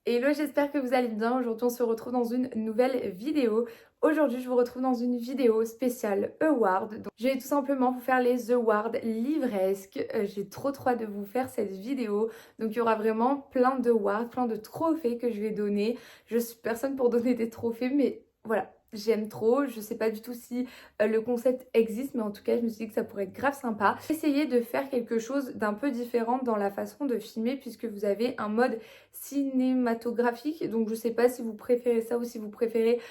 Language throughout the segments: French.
Hello, j'espère que vous allez bien. Aujourd'hui, on se retrouve dans une nouvelle vidéo. Aujourd'hui, je vous retrouve dans une vidéo spéciale Award. Donc, je vais tout simplement vous faire les Awards livresques. J'ai trop hâte de vous faire cette vidéo. Donc, il y aura vraiment plein d'awards, plein de trophées que je vais donner. Je suis personne pour donner des trophées, mais voilà. J'aime trop, je sais pas du tout si le concept existe, mais en tout cas je me suis dit que ça pourrait être grave sympa. Essayez de faire quelque chose d'un peu différent dans la façon de filmer puisque vous avez un mode cinématographique, donc je sais pas si vous préférez ça ou si vous préférez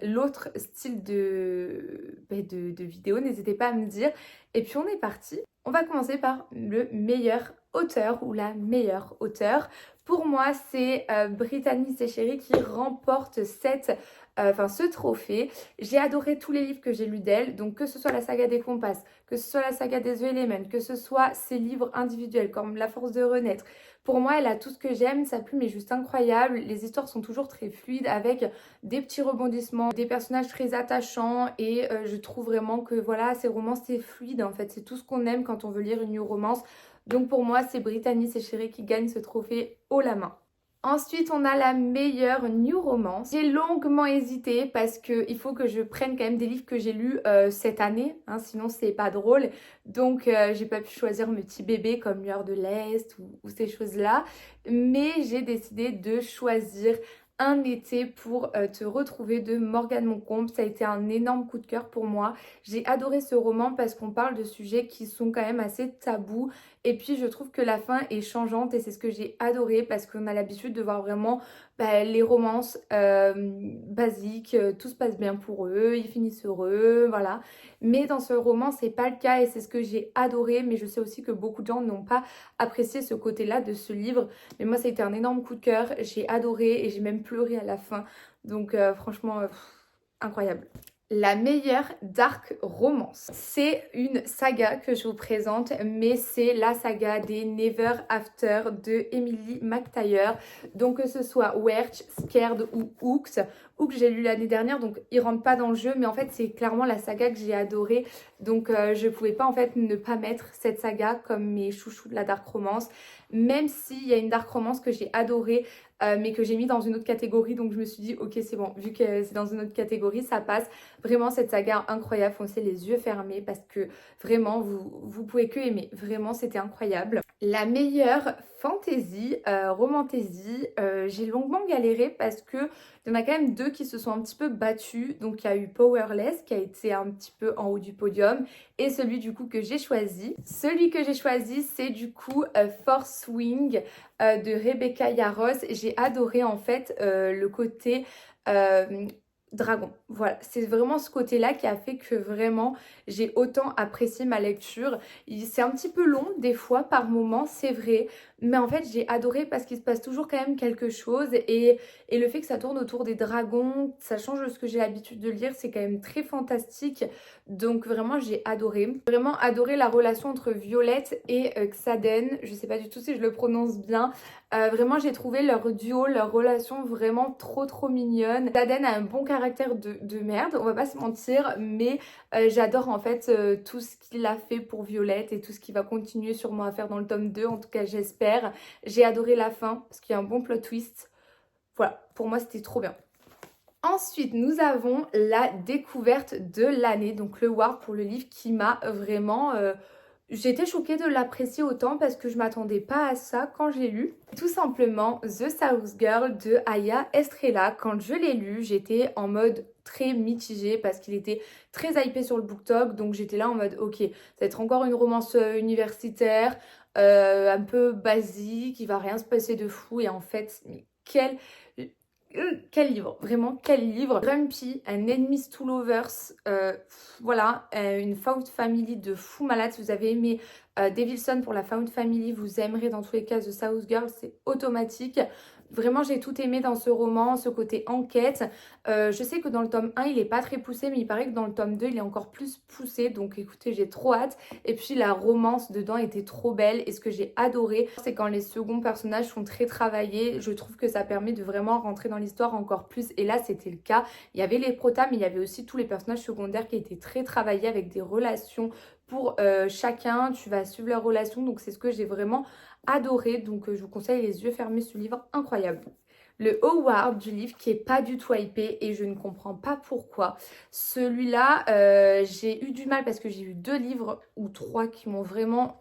l'autre style de vidéo, n'hésitez pas à me dire. Et puis on est parti. On va commencer par le meilleur auteur ou la meilleure auteure. Pour moi, c'est Brittany Sechere qui remporte ce trophée. J'ai adoré tous les livres que j'ai lus d'elle, donc que ce soit la saga des Compasses, que ce soit la saga des The Element, que ce soit ses livres individuels comme La Force de Renaître. Pour moi, elle a tout ce que j'aime, sa plume est juste incroyable, les histoires sont toujours très fluides avec des petits rebondissements, des personnages très attachants et je trouve vraiment que voilà, ces romans c'est fluide en fait, c'est tout ce qu'on aime quand on veut lire une new romance. Donc pour moi, c'est Brittany Sechere qui gagne ce trophée haut la main. Ensuite, on a la meilleure new romance. J'ai longuement hésité parce qu'il faut que je prenne quand même des livres que j'ai lus cette année, hein, sinon c'est pas drôle. Donc j'ai pas pu choisir mes petits bébés comme Lueur de l'Est ou ces choses-là. Mais j'ai décidé de choisir Un été pour te retrouver de Morgane Moncombe. Ça a été un énorme coup de cœur pour moi. J'ai adoré ce roman parce qu'on parle de sujets qui sont quand même assez tabous. Et puis je trouve que la fin est changeante et c'est ce que j'ai adoré parce qu'on a l'habitude de voir vraiment les romances basiques, tout se passe bien pour eux, ils finissent heureux, voilà. Mais dans ce roman, c'est pas le cas et c'est ce que j'ai adoré. Mais je sais aussi que beaucoup de gens n'ont pas apprécié ce côté-là de ce livre. Mais moi, ça a été un énorme coup de cœur. J'ai adoré et j'ai même pleuré à la fin. Donc franchement, incroyable. La meilleure dark romance. C'est une saga que je vous présente, mais c'est la saga des Never After de Emily McTaggart. Donc que ce soit Werch, Scared ou Hooks. Hooks j'ai lu l'année dernière, donc il rentre pas dans le jeu, mais en fait c'est clairement la saga que j'ai adorée. Donc je pouvais pas en fait ne pas mettre cette saga comme mes chouchous de la dark romance. Même s'il y a une dark romance que j'ai adorée, mais que j'ai mis dans une autre catégorie, donc je me suis dit ok c'est bon, vu que c'est dans une autre catégorie ça passe. Vraiment cette saga incroyable, foncez les yeux fermés parce que vraiment vous pouvez que aimer, vraiment c'était incroyable. La meilleure fantasy, romantasy, j'ai longuement galéré parce que il y en a quand même deux qui se sont un petit peu battus. Donc il y a eu Powerless qui a été un petit peu en haut du podium et celui du coup que j'ai choisi. Celui que j'ai choisi c'est du coup Force Wing de Rebecca Yarros. J'ai adoré en fait le côté dragon. Voilà, c'est vraiment ce côté-là qui a fait que vraiment j'ai autant apprécié ma lecture. C'est un petit peu long des fois par moments, c'est vrai, mais en fait j'ai adoré parce qu'il se passe toujours quand même quelque chose et le fait que ça tourne autour des dragons, ça change de ce que j'ai l'habitude de lire, c'est quand même très fantastique. Donc vraiment j'ai adoré. Vraiment adoré la relation entre Violette et Xaden. Je sais pas du tout si je le prononce bien. Vraiment j'ai trouvé leur duo, leur relation vraiment trop mignonne. Xaden a un bon caractère de merde, on va pas se mentir, mais j'adore en fait tout ce qu'il a fait pour Violette et tout ce qu'il va continuer sûrement à faire dans le tome 2, en tout cas j'espère. J'ai adoré la fin parce qu'il y a un bon plot twist. Voilà, pour moi c'était trop bien. Ensuite, nous avons la découverte de l'année, donc le Ward pour le livre qui m'a vraiment... J'étais choquée de l'apprécier autant parce que je m'attendais pas à ça quand j'ai lu. Tout simplement The South Girl de Aya Estrella. Quand je l'ai lu, j'étais en mode très mitigée parce qu'il était très hypé sur le BookTok. Donc j'étais là en mode ok, ça va être encore une romance universitaire, un peu basique, il va rien se passer de fou. Et en fait, mais quel livre, vraiment quel livre. Grumpy, un Enemies to Lovers, voilà, une Found Family de fou malade. Si vous avez aimé Devilson pour la Found Family, vous aimerez dans tous les cas The South Girl, c'est automatique. Vraiment, j'ai tout aimé dans ce roman, ce côté enquête. Je sais que dans le tome 1, il n'est pas très poussé, mais il paraît que dans le tome 2, il est encore plus poussé. Donc écoutez, j'ai trop hâte. Et puis la romance dedans était trop belle. Et ce que j'ai adoré, c'est quand les seconds personnages sont très travaillés. Je trouve que ça permet de vraiment rentrer dans l'histoire encore plus. Et là, c'était le cas. Il y avait les protas, mais il y avait aussi tous les personnages secondaires qui étaient très travaillés avec des relations pour chacun. Tu vas suivre leurs relations. Donc c'est ce que j'ai vraiment adoré, donc je vous conseille les yeux fermés, ce livre incroyable. Le Howard du livre qui est pas du tout hypé et je ne comprends pas pourquoi. Celui-là, j'ai eu du mal parce que j'ai eu 2 livres ou 3 qui m'ont vraiment...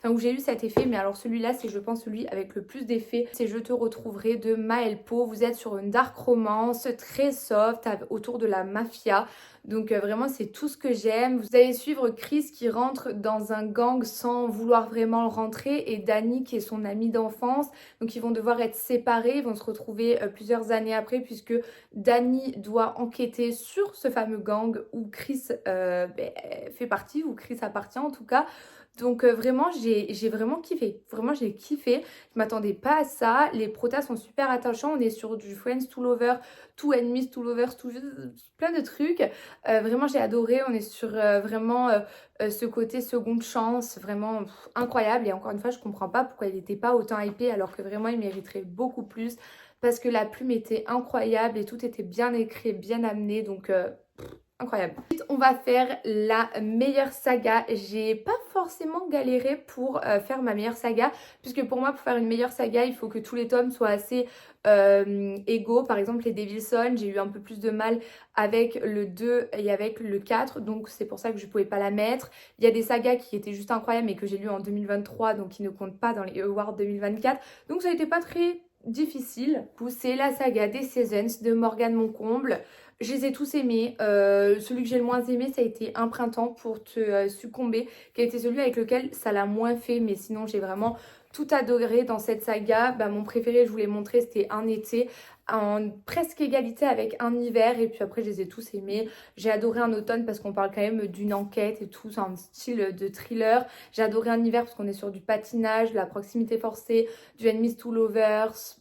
où j'ai eu cet effet, mais alors celui-là, c'est je pense celui avec le plus d'effet. C'est Je te retrouverai de Maël Pau. Vous êtes sur une dark romance très soft autour de la mafia. Donc vraiment c'est tout ce que j'aime. Vous allez suivre Chris qui rentre dans un gang sans vouloir vraiment rentrer et Danny qui est son ami d'enfance. Donc ils vont devoir être séparés, ils vont se retrouver plusieurs années après puisque Danny doit enquêter sur ce fameux gang où Chris fait partie, où Chris appartient en tout cas. Donc vraiment j'ai vraiment kiffé, vraiment j'ai kiffé, je m'attendais pas à ça, les protas sont super attachants, on est sur du Friends to Lovers, to Enemies to Lovers, plein de trucs, vraiment j'ai adoré, on est sur vraiment ce côté seconde chance, vraiment incroyable et encore une fois je comprends pas pourquoi il n'était pas autant hypé alors que vraiment il mériterait beaucoup plus parce que la plume était incroyable et tout était bien écrit, bien amené donc... incroyable. Ensuite, on va faire la meilleure saga. J'ai pas forcément galéré pour faire ma meilleure saga, puisque pour moi, pour faire une meilleure saga, il faut que tous les tomes soient assez égaux. Par exemple, les Devilson, j'ai eu un peu plus de mal avec le 2 et avec le 4, donc c'est pour ça que je pouvais pas la mettre. Il y a des sagas qui étaient juste incroyables, mais que j'ai lu en 2023, donc qui ne comptent pas dans les Awards 2024. Donc ça a été pas très difficile. C'est la saga des Seasons de Morgane Moncomble. Je les ai tous aimés. Celui que j'ai le moins aimé, ça a été Un printemps pour te succomber, qui a été celui avec lequel ça l'a moins fait. Mais sinon, j'ai vraiment tout adoré dans cette saga. Mon préféré, je vous l'ai montré, c'était Un été, en presque égalité avec Un hiver. Et puis après, je les ai tous aimés. J'ai adoré Un automne parce qu'on parle quand même d'une enquête et tout. C'est un style de thriller. J'ai adoré Un hiver parce qu'on est sur du patinage, de la proximité forcée, du Enemies to Lovers.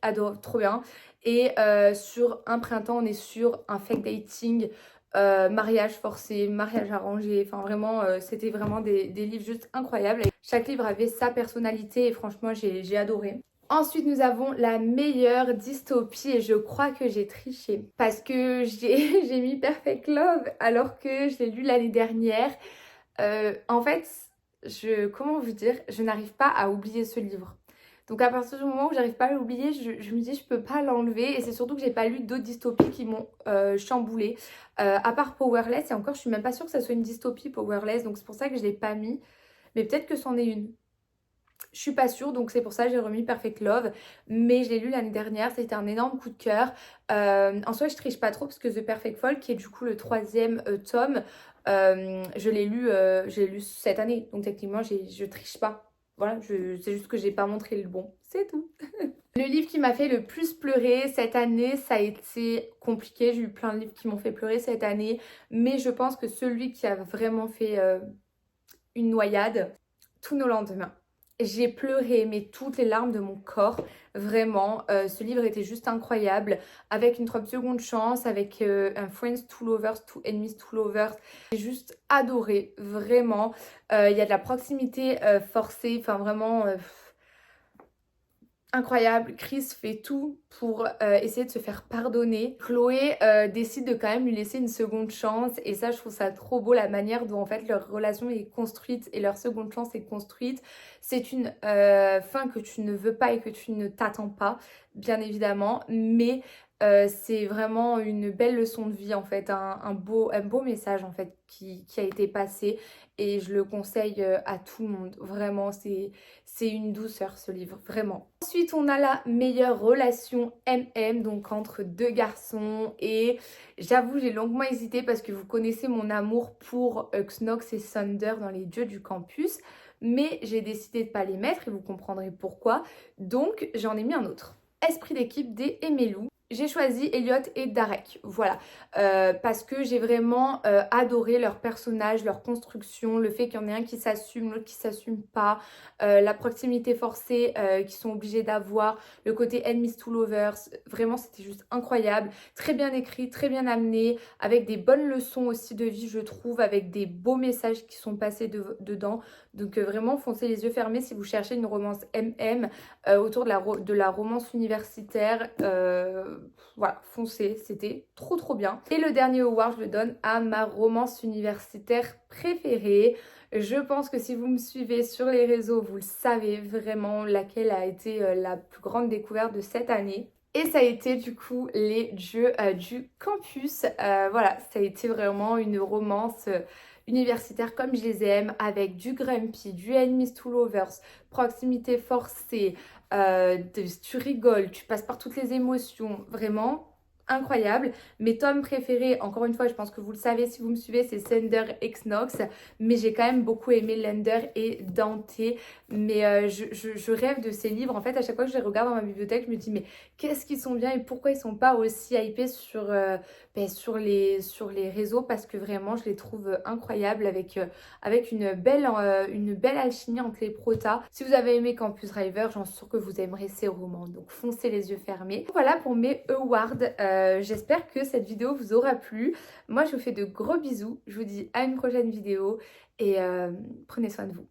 Adore, trop bien. Et sur Un printemps, on est sur un fake dating, mariage forcé, mariage arrangé. Enfin vraiment, c'était vraiment des livres juste incroyables. Et chaque livre avait sa personnalité et franchement, j'ai adoré. Ensuite, nous avons la meilleure dystopie et je crois que j'ai triché parce que j'ai mis Perfect Love alors que je l'ai lu l'année dernière. En fait, comment vous dire, je n'arrive pas à oublier ce livre. Donc à partir du moment où j'arrive pas à l'oublier, je me dis je peux pas l'enlever et c'est surtout que j'ai pas lu d'autres dystopies qui m'ont chamboulée. À part Powerless et encore je suis même pas sûre que ça soit une dystopie Powerless donc c'est pour ça que je l'ai pas mis. Mais peut-être que c'en est une. Je suis pas sûre donc c'est pour ça que j'ai remis Perfect Love. Mais je l'ai lu l'année dernière, c'était un énorme coup de cœur. En soi je triche pas trop parce que The Perfect Fall qui est du coup le 3e tome, je l'ai lu cette année. Donc techniquement je triche pas. Voilà, c'est juste que j'ai pas montré le bon, c'est tout. Le livre qui m'a fait le plus pleurer cette année, ça a été compliqué. J'ai eu plein de livres qui m'ont fait pleurer cette année. Mais je pense que celui qui a vraiment fait une noyade, Tous nos lendemains. J'ai pleuré, mais toutes les larmes de mon corps, vraiment. Ce livre était juste incroyable, avec une 30 secondes chance, avec un Friends to Lovers, to Enemies to Lovers. J'ai juste adoré, vraiment. Il y a de la proximité forcée, enfin vraiment... incroyable. Chris fait tout pour essayer de se faire pardonner. Chloé décide de quand même lui laisser une seconde chance et ça je trouve ça trop beau la manière dont en fait leur relation est construite et leur seconde chance est construite. C'est une fin que tu ne veux pas et que tu ne t'attends pas bien évidemment mais c'est vraiment une belle leçon de vie en fait, un beau message en fait qui a été passé et je le conseille à tout le monde. Vraiment, c'est une douceur ce livre, vraiment. Ensuite, on a la meilleure relation MM, donc entre 2 garçons. Et j'avoue, j'ai longuement hésité parce que vous connaissez mon amour pour Knox et Thunder dans Les Dieux du Campus. Mais j'ai décidé de ne pas les mettre et vous comprendrez pourquoi. Donc, j'en ai mis un autre. Esprit d'équipe des Emelou. J'ai choisi Elliot et Darek, voilà, parce que j'ai vraiment adoré leurs personnages, leur construction, le fait qu'il y en ait un qui s'assume, l'autre qui s'assume pas, la proximité forcée qu'ils sont obligés d'avoir, le côté enemies to lovers, vraiment c'était juste incroyable, très bien écrit, très bien amené, avec des bonnes leçons aussi de vie je trouve, avec des beaux messages qui sont passés dedans, Donc vraiment, foncez les yeux fermés si vous cherchez une romance MM autour de la romance universitaire. Voilà, foncez, c'était trop trop bien. Et le dernier award, je le donne à ma romance universitaire préférée. Je pense que si vous me suivez sur les réseaux, vous le savez vraiment laquelle a été la plus grande découverte de cette année. Et ça a été du coup les jeux du campus. Voilà, ça a été vraiment une romance universitaire comme je les aime, avec du Grumpy, du Enemies to Lovers, proximité forcée, tu rigoles, tu passes par toutes les émotions, vraiment incroyable. Mes tomes préférés, encore une fois, je pense que vous le savez si vous me suivez, c'est Thunder x Nox, mais j'ai quand même beaucoup aimé Lender et Dante. Mais je rêve de ces livres. En fait, à chaque fois que je les regarde dans ma bibliothèque, je me dis mais qu'est-ce qu'ils sont bien et pourquoi ils sont pas aussi hypés sur les réseaux, parce que vraiment je les trouve incroyables avec une belle alchimie entre les protas. Si vous avez aimé Campus Driver, j'en suis sûre que vous aimerez ces romans, donc foncez les yeux fermés. Voilà pour mes awards. J'espère que cette vidéo vous aura plu. Moi je vous fais de gros bisous, je vous dis à une prochaine vidéo et prenez soin de vous.